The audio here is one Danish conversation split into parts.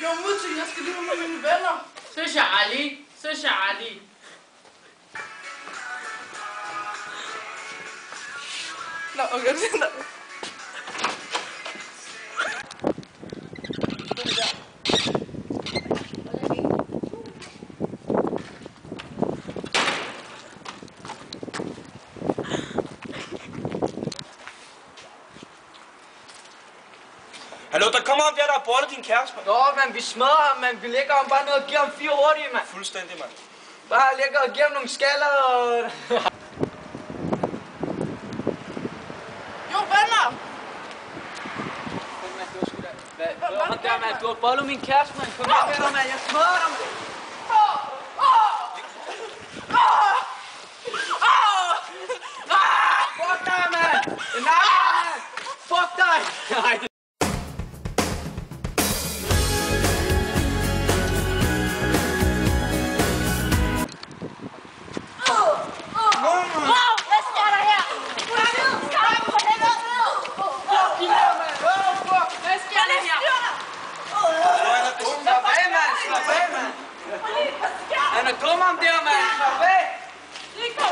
Jo, Mutti, jeg skal lige med mine venner. Så Charlie. Så Charlie. Nå, okay, det er Hallo, der kommer ham der har bordet din kæreste, mand. Nå, mand, vi smadrer ham, mand. Vi lægger ham bare ned og giver ham 4 hurtige, mand. Fuldstændig, mand. Bare lægger og giver ham nogle skaller og... Jo, venner! Du har bollet min kæreste, mand. Kom her med dig, mand. Jeg smadrer dig, mand. Fuck dig, mand. Nej, mand. Fuck dig. Nej. Hvad sker der her? Hvad sker der her? Slap af, mand. Slap af, mand. Han er dum om der, mand. Slap af.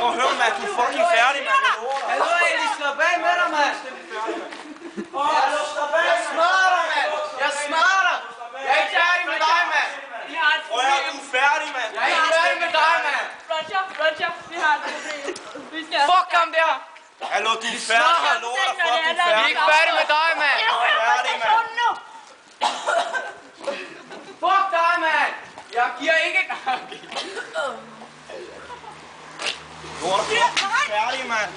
Åh, hør, mand. Du er fucking færdig, mand. Hallo, Eli. Slap af med dig, mand. Hallo, slap af. Jeg smadrer dig, mand. Jeg smadrer dig. Jeg er ikke færdig med dig, mand. Prøv at høre, du er færdig, mand. Jeg er ikke færdig med dig, mand. Roger, vi har et problem. Vi skal... Fuck ham der. Hallo, du er færdig. Jeg lover dig, fuck, du er Vi er færdig. ikke færdige med dig, mand. Du er færdig, mand. Fuck dig, mand. Jeg giver ikke... Lort, du er færdig, mand.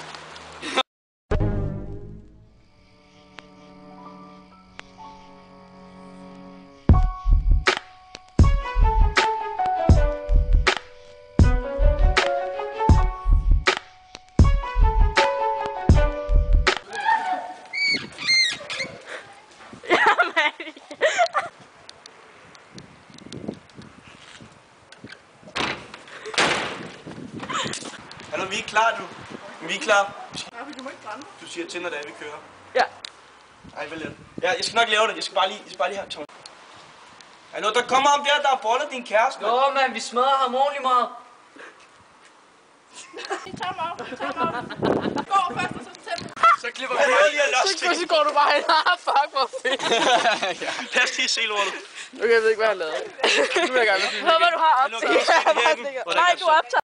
Hallo, vi er klar nu. Vi er klar. Du må ikke brænde. Du siger til, når det er, vi kører. Ja. Ej, vel lidt. Ja, jeg skal nok lave det. Jeg skal bare lige have Tom. Hallo, der kommer ham der har bollet din kæreste, mand. Nå, mand, vi smadrer ham ordentligt meget. Tag mig op. Gå først, og så tæt. Så klipper Jeg prøver lige at losse ting. Så går du bare hen. Fuck, hvor fedt. Lad os lige se lortet. Okay, jeg ved ikke, hvad jeg lavede. Nu vil jeg gerne. Håber, du har optaget. Hallo, gør os det. Nej, du optager.